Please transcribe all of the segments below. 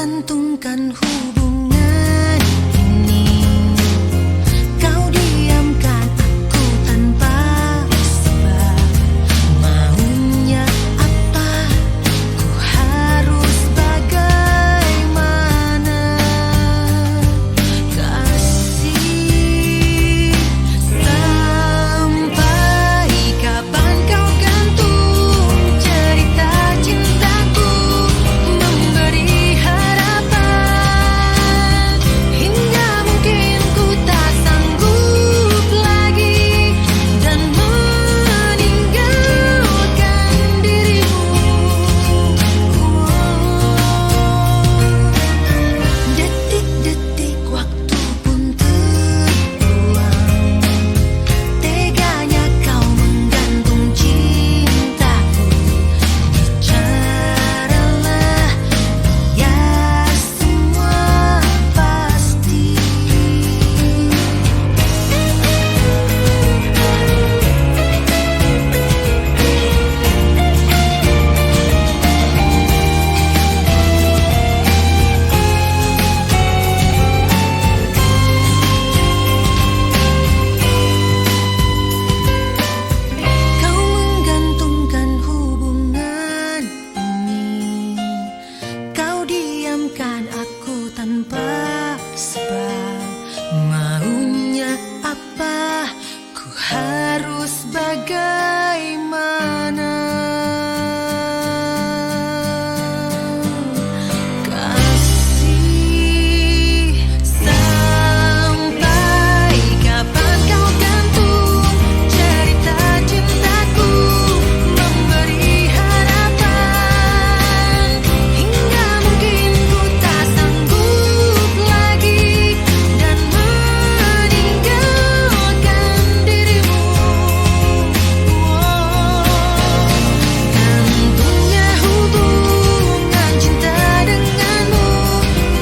menggantungkan hubungan ini. Kau diamkan aku tanpa sebab. Maunya apa? Ku harus bagaimana? Kasih, sampai kapan kau gantung cerita cintaku, memberi harapan hingga mungkin ku tak sanggup lagi dan meninggalkan dirimu. Detik-detik waktu pun terbuang, teganya kau menggantung cintaku. Bicaralah biar semua pasti. Kau menggantungkan hubungan ini. Kau diamkan aku tanpa sebab. Maunya apa? Ku harus bagaimana? Kasih, sampai kapan kau gantung cerita cintaku, memberi harapan hingga mungkin ku tak sanggup lagi dan meninggalkan dirimu. Gantungnya hubungan cinta denganmu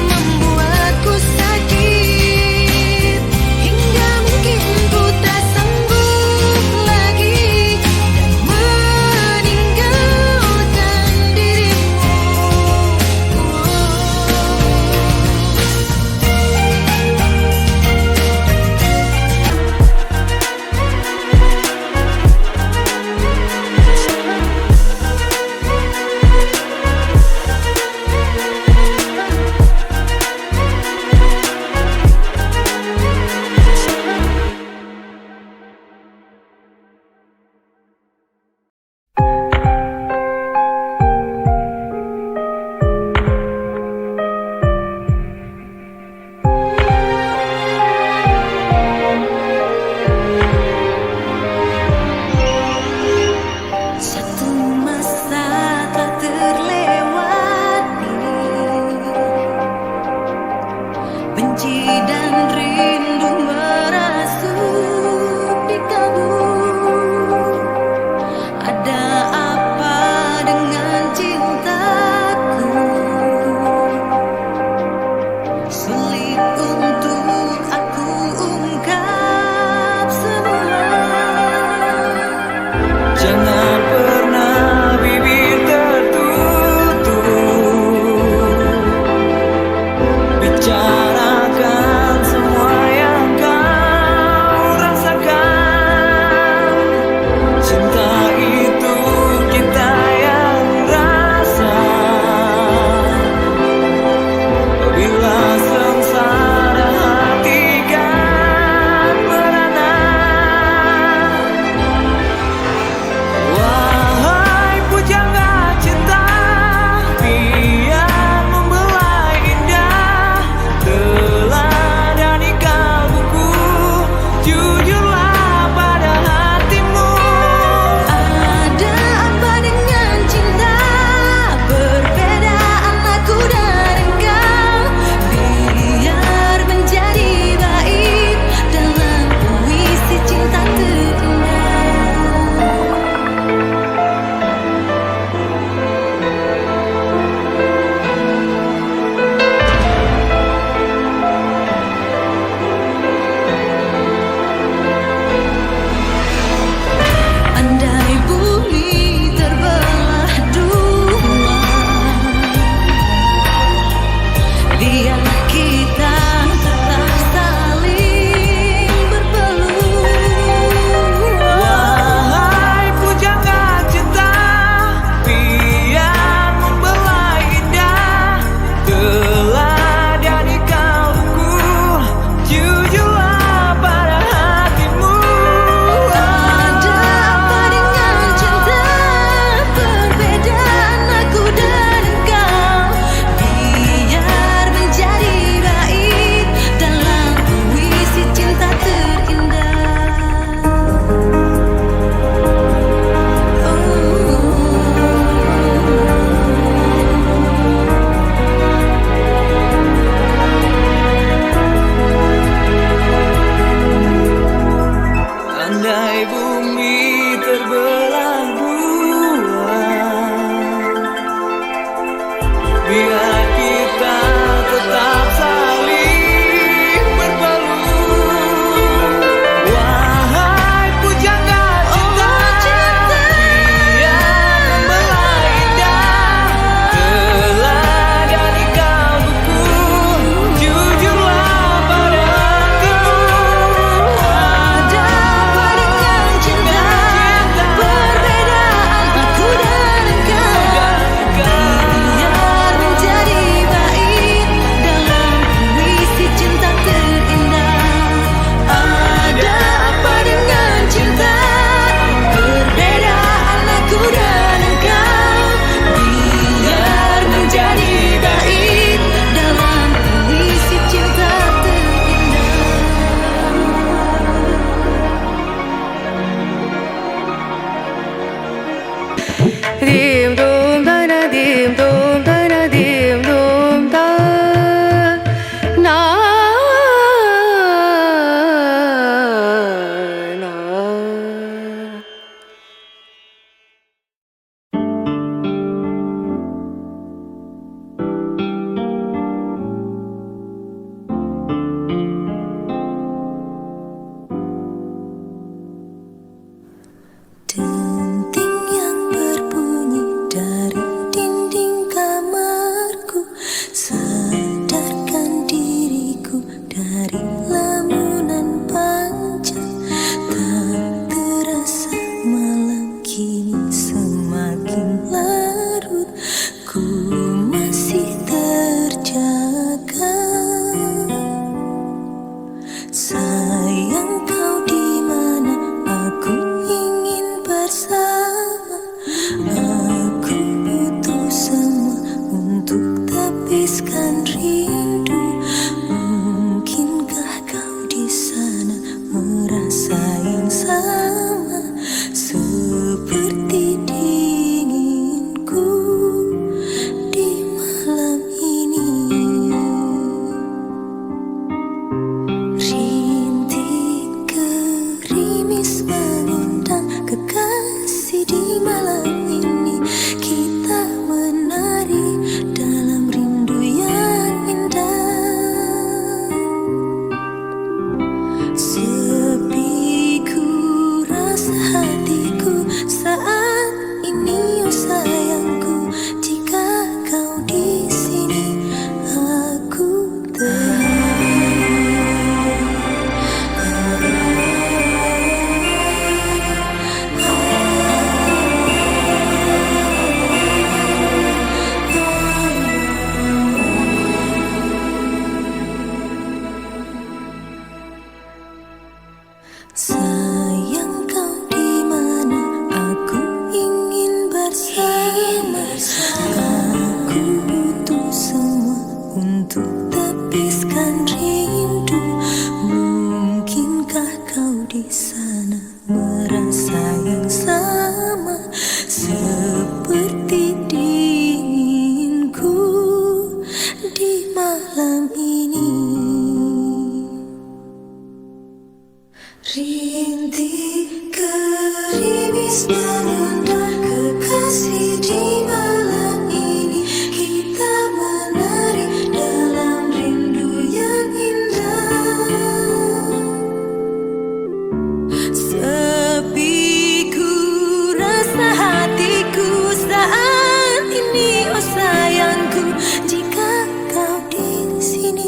membuatku sakit hingga mungkin ku tak sanggup lagi dan meninggalkan dirimu. Satu masa telah terlewati, benci dan rindu merasuk di kalbu. Ada apa dengan cintaku? Sulit untuk aku ungkap semua. Jangan pernah bibir tertutup, bicarakan semua yang kau rasakan. Cinta itu kita yang rasa. Bila sengsara hati kan merana. Wahai pujangga cinta, biar membelai indah untuk tepiskan rindu. Mungkinkah kau di sana merasa yang sama seperti dinginku di malam ini? Rintik gerimis menunda kekasih di malam ini. Kita menari dalam rindu yang indah. Sepi ku rasa hatiku saat ini, oh sayangku, jika kau di sini.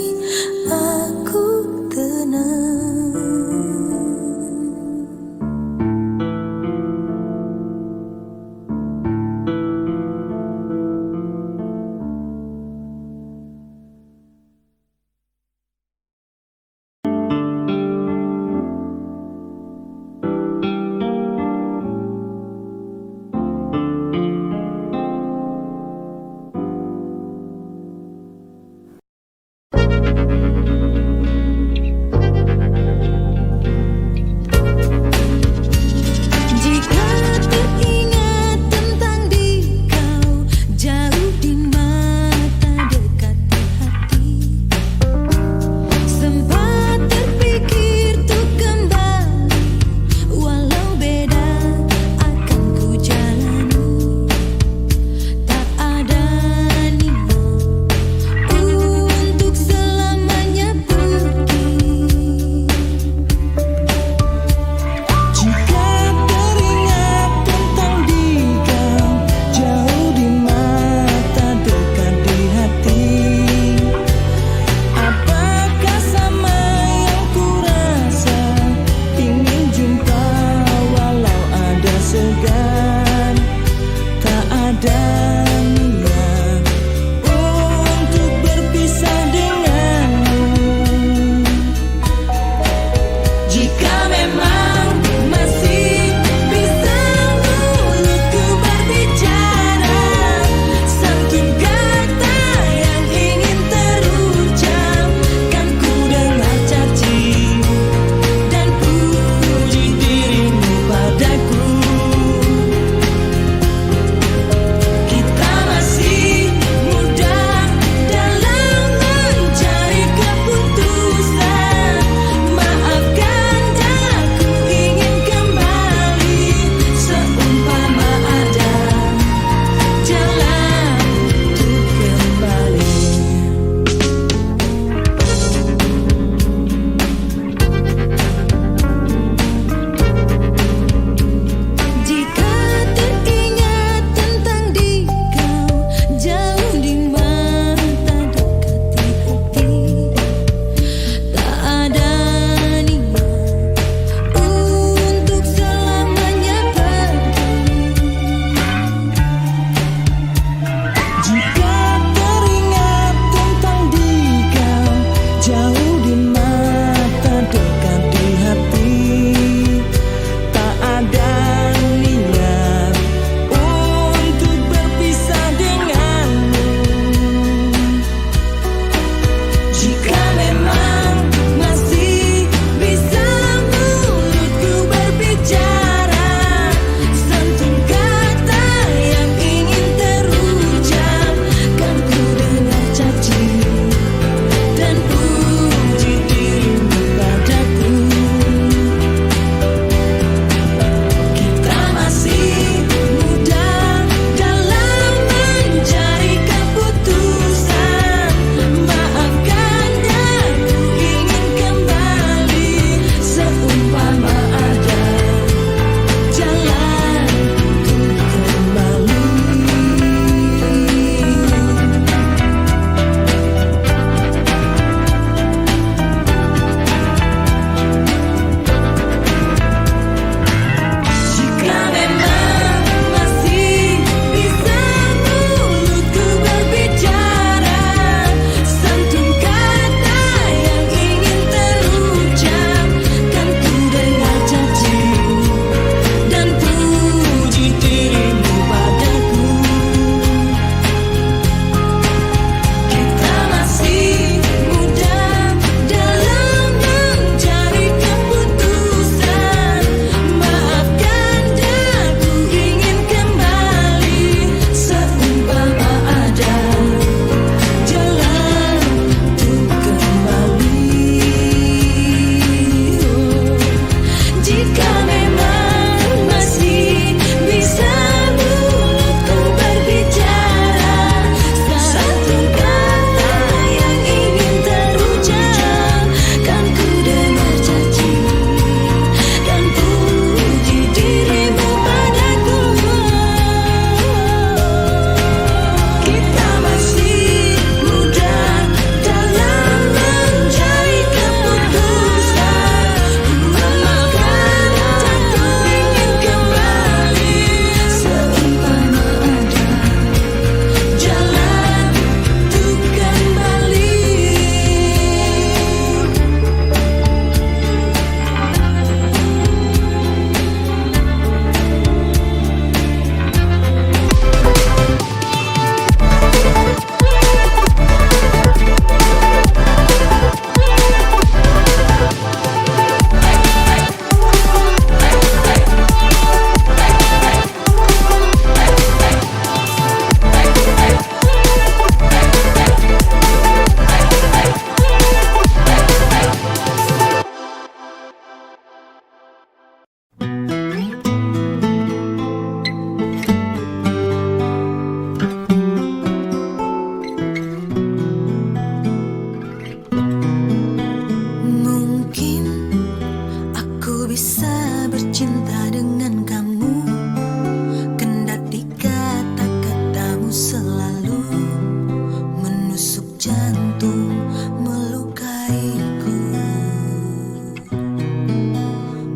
jantung melukaiku.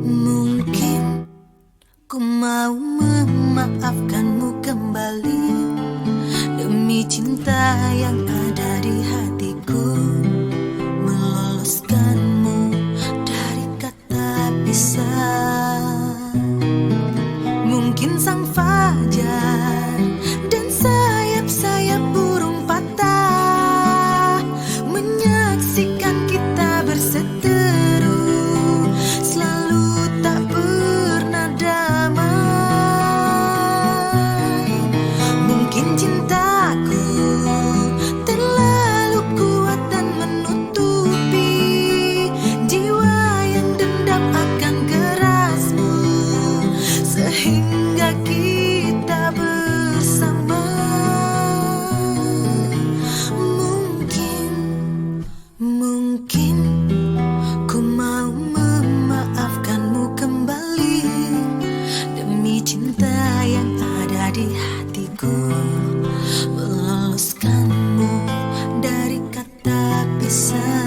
Mungkin ku mau memaafkanmu kembali demi cinta yang ada di hatiku, meloloskanmu dari kata pisah. Mungkin sang fajar dan sayap-sayap burung patah menyaksikan kita berseteru, selalu tak pernah damai. Mungkin cintaku terlalu kuat dan menutupi jiwa yang dendam akan kerasmu, sehingga kita bersama. Mungkin ku mau memaafkanmu kembali demi cinta yang ada di hatiku, meloloskanmu dari kata pisah.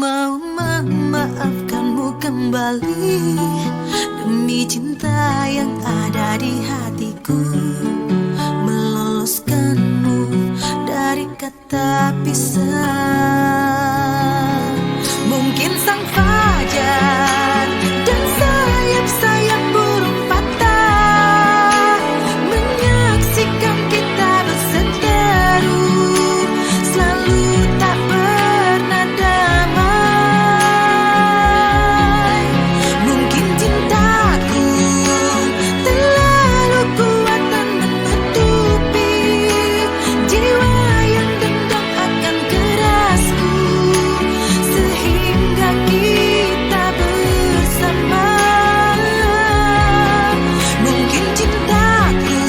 Mau memaafkanmu kembali demi cinta yang ada di hatiku, meloloskanmu dari kata pisah. Mungkin sang fajar dan sayap-sayap burung patah menyaksikan kita berseteru, selalu tak pernah damai. Mungkin cintaku terlalu kuat dan menutupi jiwa yang dendam akan kerasku, sehingga kita bersama. Mungkin cintaku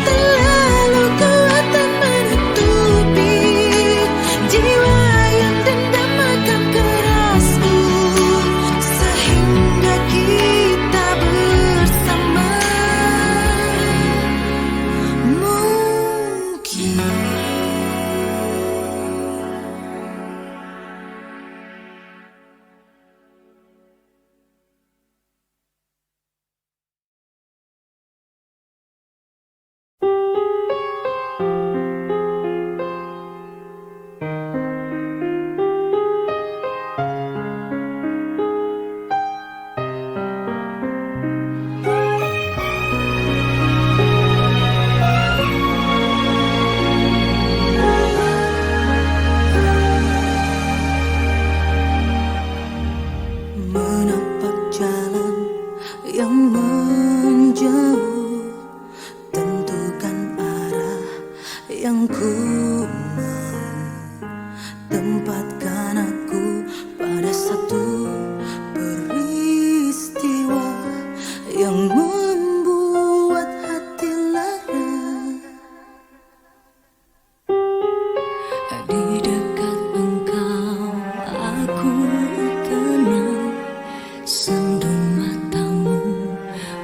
terlalu kuat dan menutupi jiwa yang dendam akan kerasku, sehingga kita bersama. Mungkin. Menapak jalan yang menjauh, tentukan arah yang ku mau, tempatkan aku pada satu peristiwa yang membuat hati lara. Di dekat engkau aku kenal sendu matamu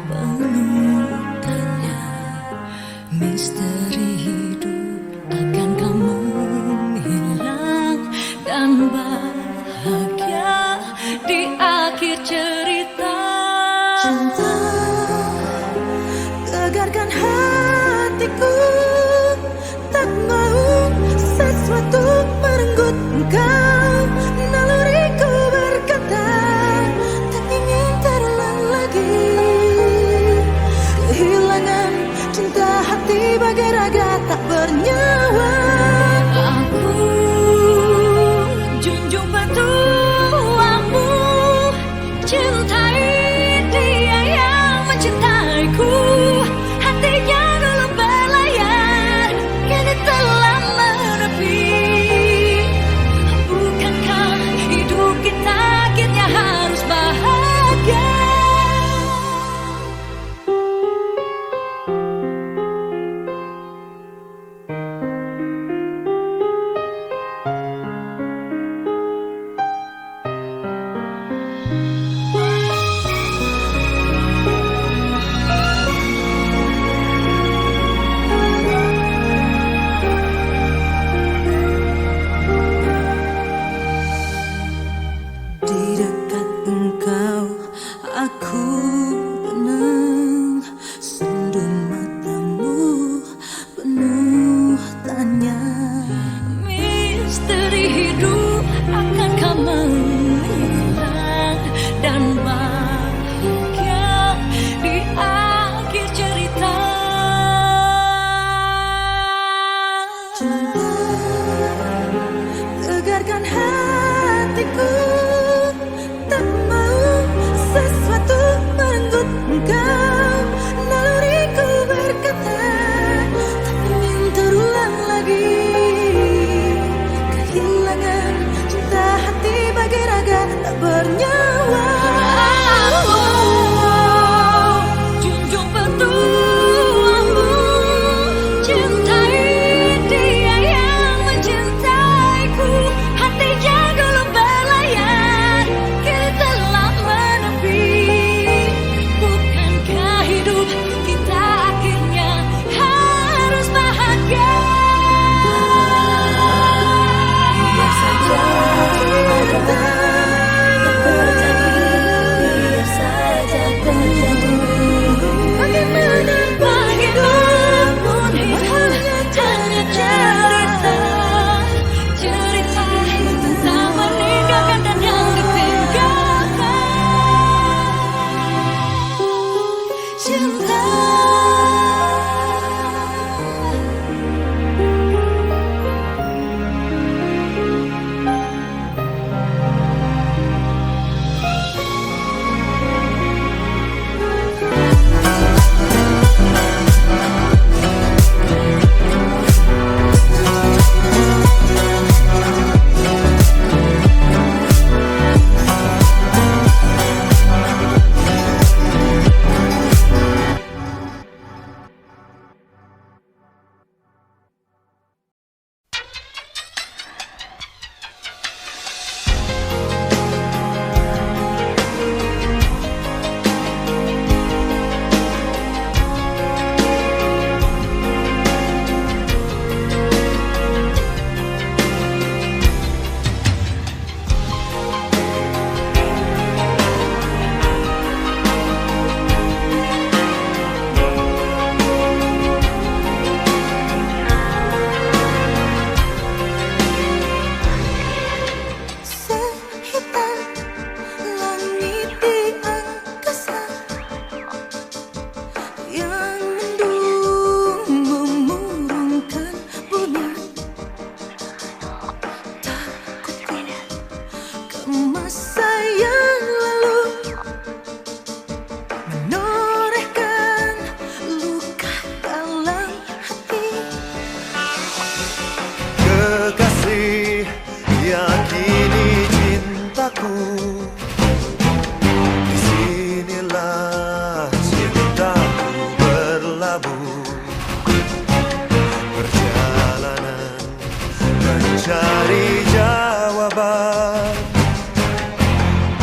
penuh tanya, misteri hidup akan kamu hilang dan bahagia di akhir cerita. Cinta gegarkan hatiku, tak mau sesuatu merenggut engkau. Naluriku berkata tak ingin terlalu Aku tenang, sendu matamu penuh tanya. Misteri hidup akankah menghilang dan bahagia di akhir cerita. Cinta tegarkan hatiku, tak mau sesuatu merenggut engkau. Naluriku berkata, tak ingin terulang lagi. Kehilangan cinta hati bagi raga tak bernyawa. Junjung petuamu, cintai dia yang mencintaiku. Hatinya dulu berlayar, kini telah menepi. Bukankah hidup kita akhirnya harus bahagia? Biar saja ada yang terjadi, biar saja terjadi. Bagaimanapun hidup hanya cerita, cerita tentang meninggalkan dan yang ditinggalkan. Cinta. Sehitam langit di angkasa yang mendung memurungkan bumi. Takutku ke masa yang lalu, menorehkan luka dalam hati. Kekasih, yakini cintaku. Disinilah cintaku berlabuh. Perjalanan mencari jawaban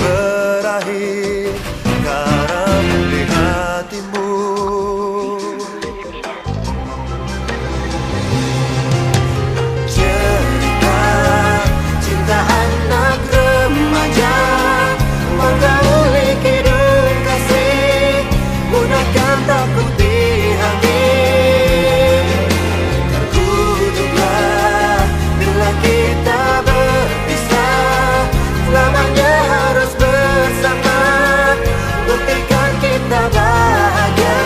berakhir karam di hatimu. Cerita cinta anak remaja menggauli kidung kasih, gunakan takuti angin. Terkuduklah bila kita berpisah, selamanya harus bersama. Buktikan kita bahagia.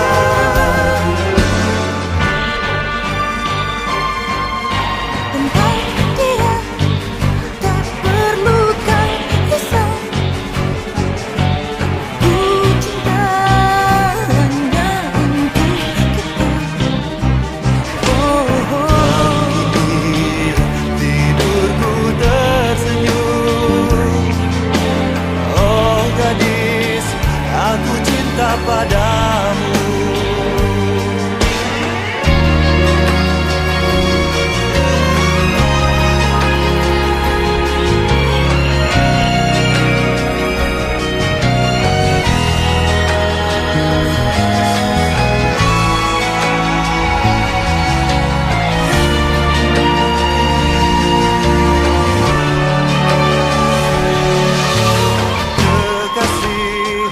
Tentang dia tak perlukan kisah. Ku cinta hanya untuk kita. Tidurku tersenyum. Oh gadis, aku cinta padamu. Kekasih,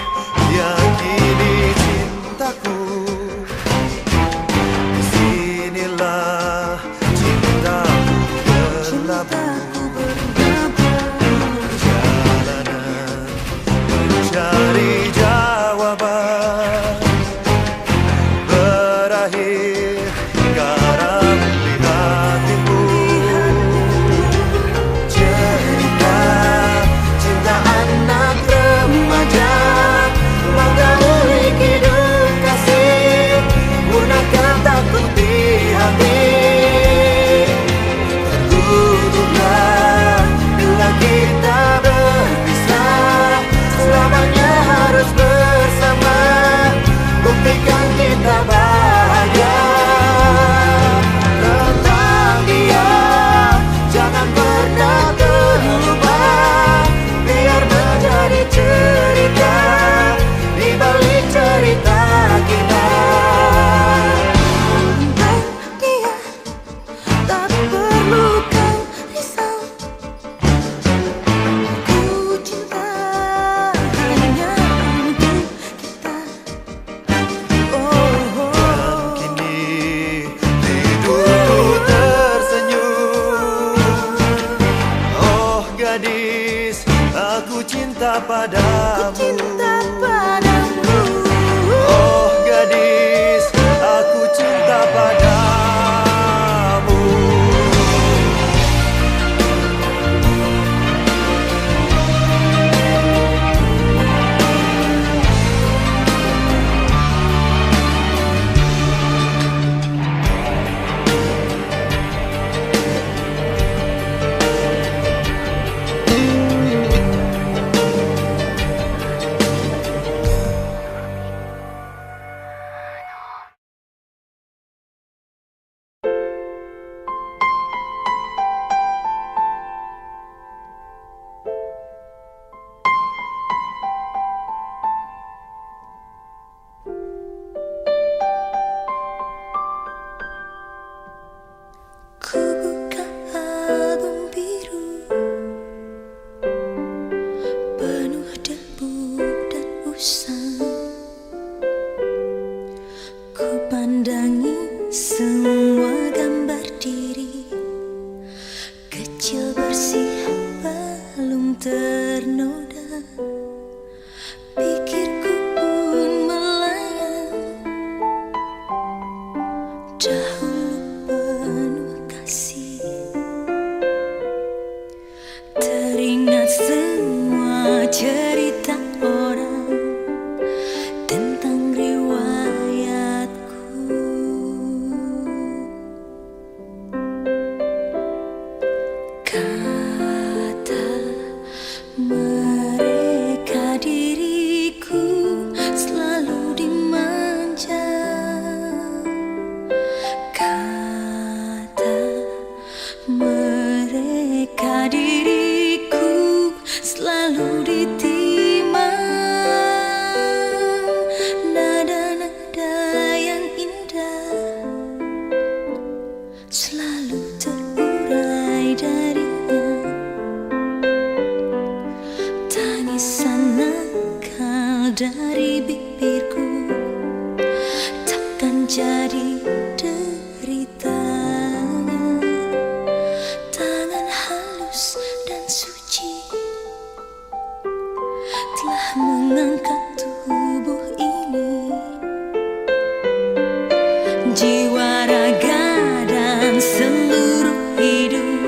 padamu. cinta padamu. Oh gadis, aku cinta padamu. Ku buka album biru penuh debu dan usang. Ku pandangi semua gambar diri kecil bersih belum ternoda. Pikirku pun melayang dahulu penuh kasih. Teringat semua cerita orang tentang riwayatku. Kata mereka diriku selalu dimanja. Kata mereka diriku selalu ditimang. Nada-nada yang indah selalu terurai darinya. Tangisan nakal dari bibirku takkan jadi deritanya. Tangan halus dan suci telah mengangkat tubuh ini. Jiwa, raga, dan seluruh hidup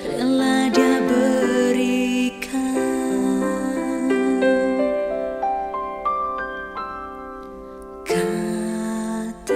rela dia berikan. Kata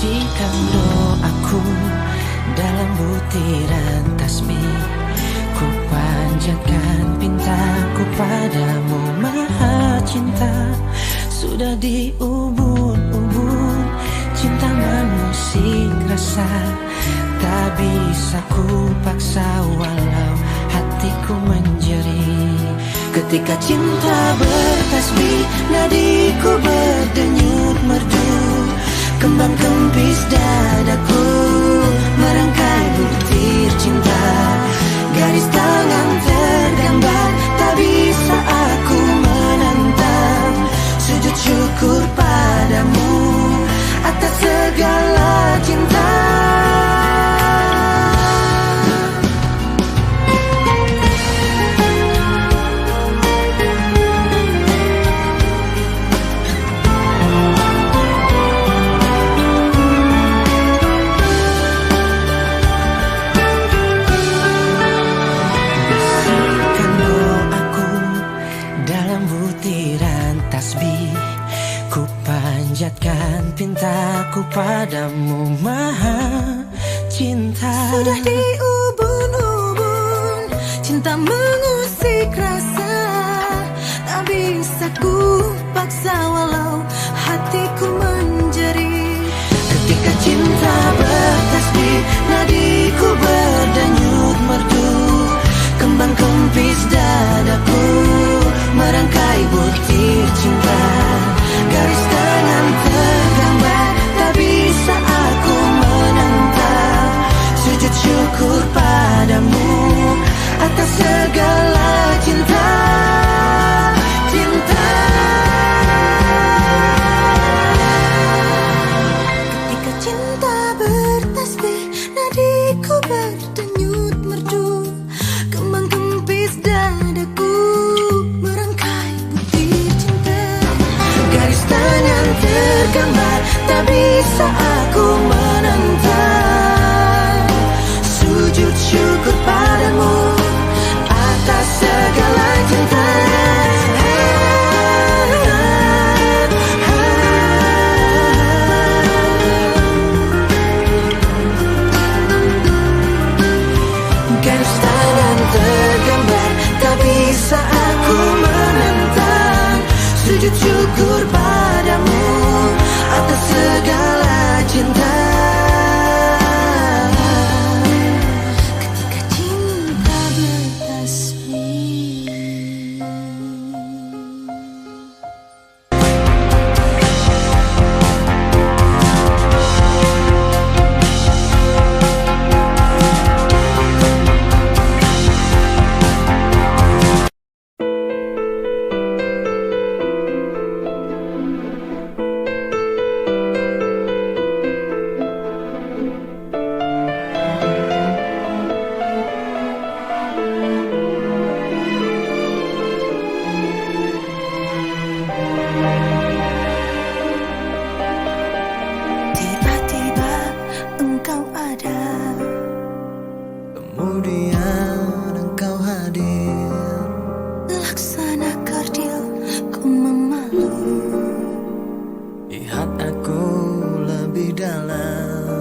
Isikan doaku dalam butiran tasbih, ku panjatkan pintaku padamu maha cinta. Sudah diubun-ubun cinta mengusik rasa, tak bisa ku paksa walau hatiku menjerit. Ketika cinta bertasbih, nadiku berdenyut merdu, kembang kempis dadaku merangkai butir cinta. Garis tangan tergambar, tak bisa aku menentang. Sujud syukur padamu atas segala cinta. Panjatkan pintaku padamu maha cinta. Sudah diubun-ubun cinta mengusik rasa, tak bisa ku paksa walau hatiku menjerit. Ketika cinta bertasbih, nadiku berdenyut merdu, kembang kempis dadaku merangkai butir cinta. Garis tangan tergambar, tak bisa aku menentang. Sujud syukur padamu atas segala cinta. Cinta. Ketika cinta bertasbih, nadiku berdenyut merdu, kembang kempis dadaku merangkai butir cinta. Garis tangan tergambar, tak bisa aku menentang. Sujud syukur padamu atas segala cinta. Garis tangan tergambar, tak bisa aku menentang. Sujud syukur padamu atas segala cinta. Ketika cinta bertasbih. Tiba-tiba engkau ada, Kemudian engkau hadir, laksana kerdil ku memalu. lihat aku lebih dalam.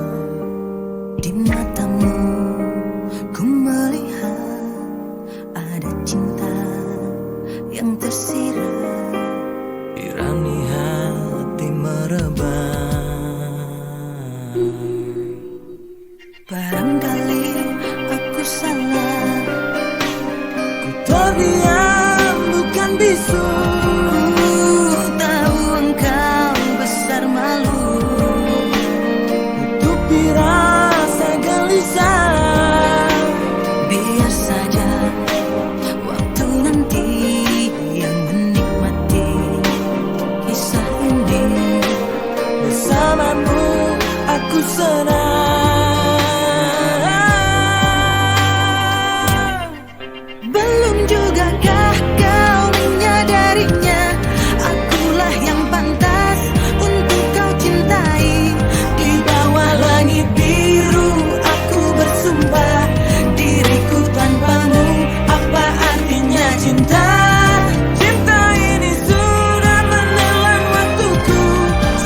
Di matamu ku melihat ada cinta yang tersirat. Irani hati merebah. Barangkali aku salah, Ku terdiam bukan bisu, tahu engkau besar malu. tutupi rasa gelisah. Biar saja waktu nanti yang menikmati kisah ini. Bersamamu aku senang. Belum jugakah kau menyadarinya, akulah yang pantas untuk kau cintai. Di bawah langit biru aku bersumpah, diriku tanpamu apa artinya cinta? Cinta ini sudah menelan waktuku,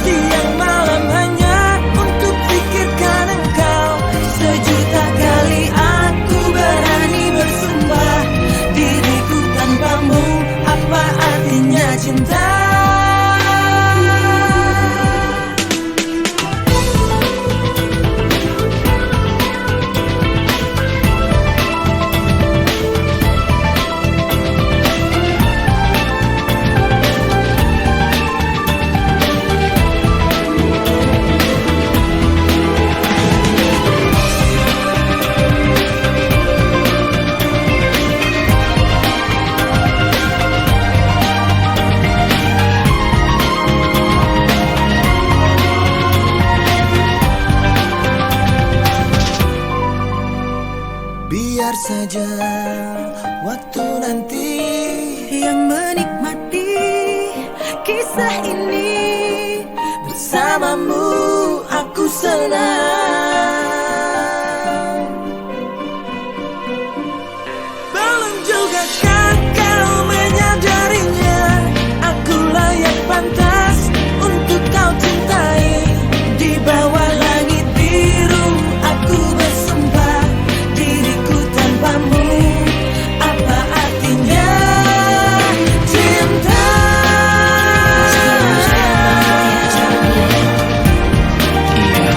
siang malam hanya untuk biar saja waktu nanti yang menikmati kisah ini. bersamamu aku senang. Belum juga kan kau menyadarinya, aku layak pantas untuk kau cintai. Di bawah langit biru aku bersumpah, diriku tanpamu apa artinya cinta. Iya,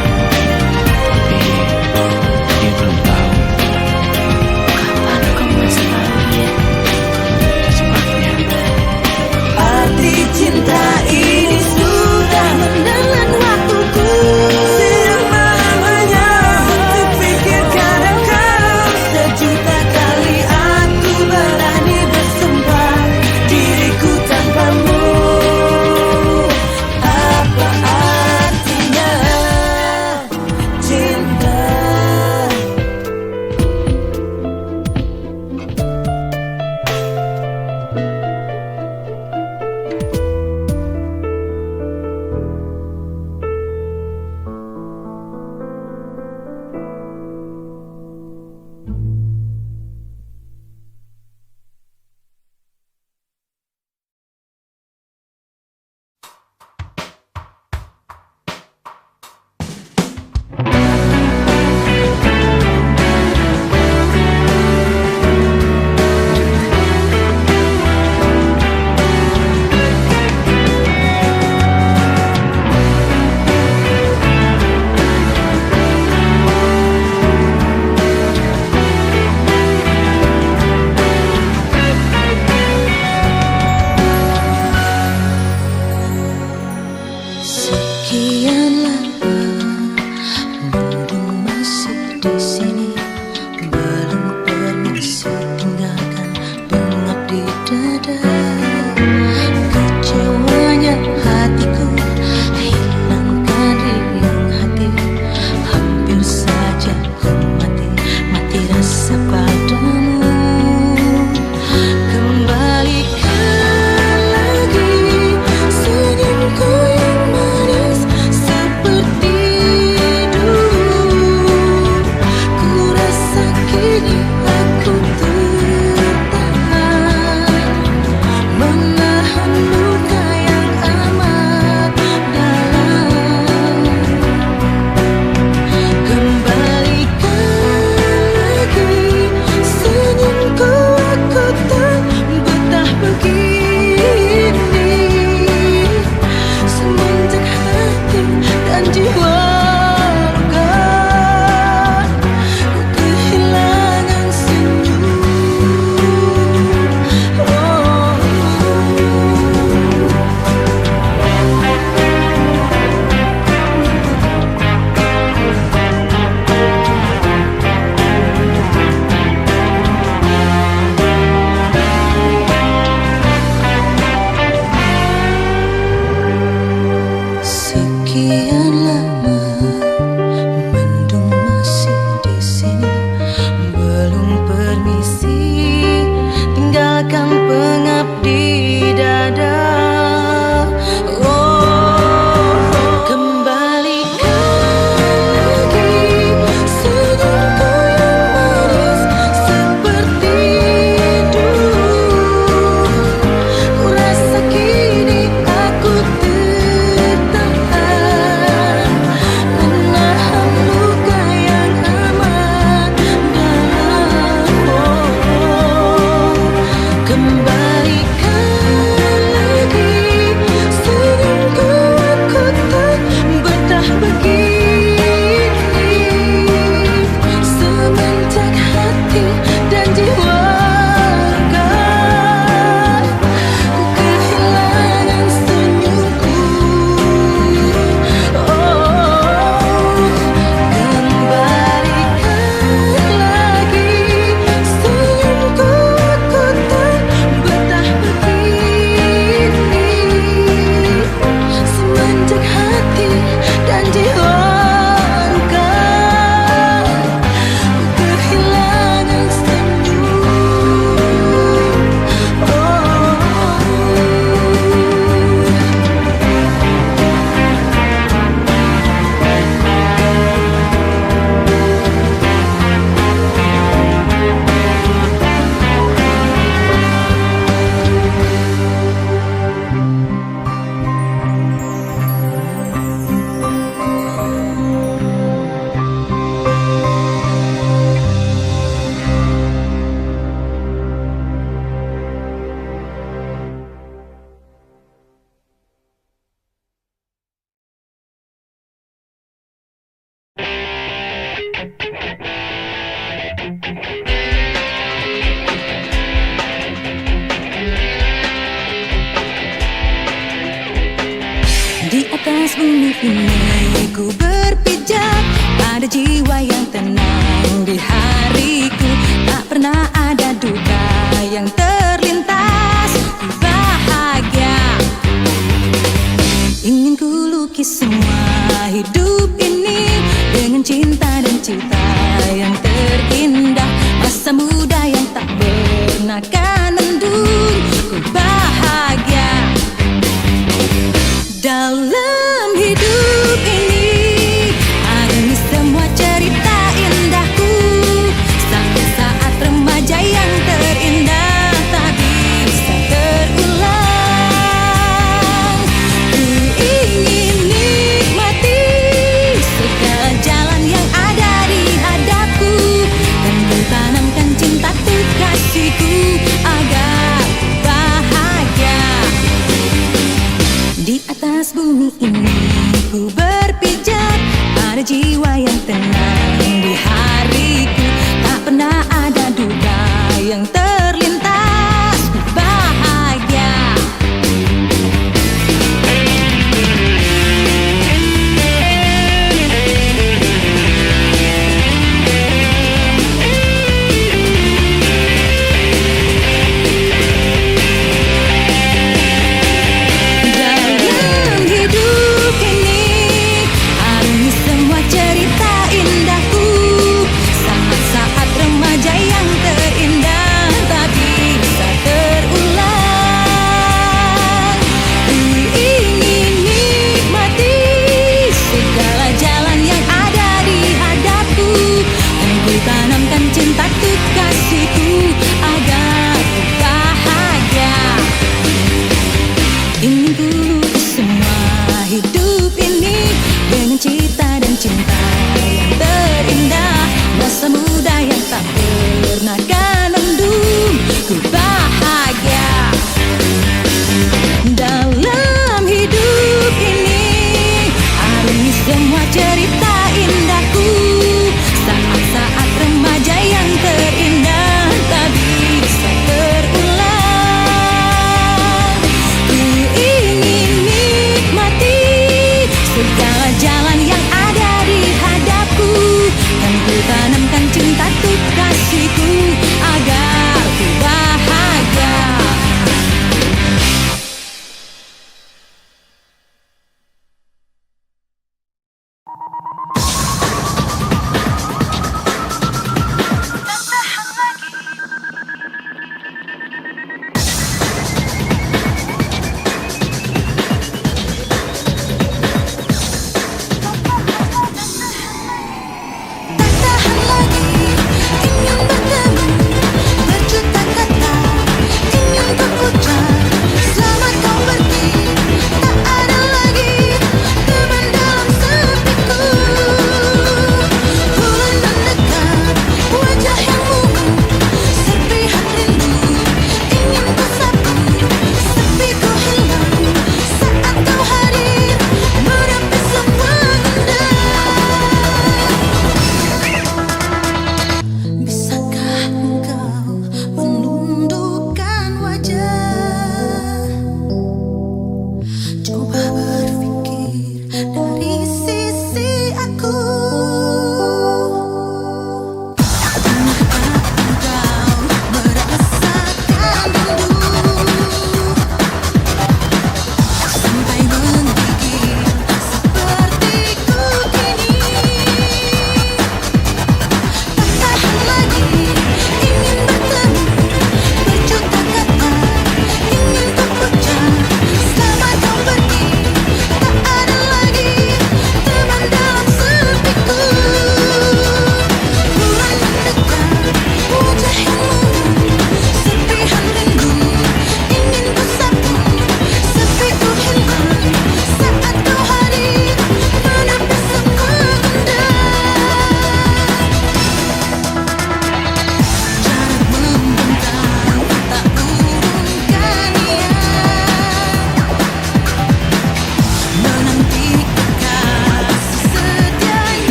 bumi ini ku berpijak pada jiwa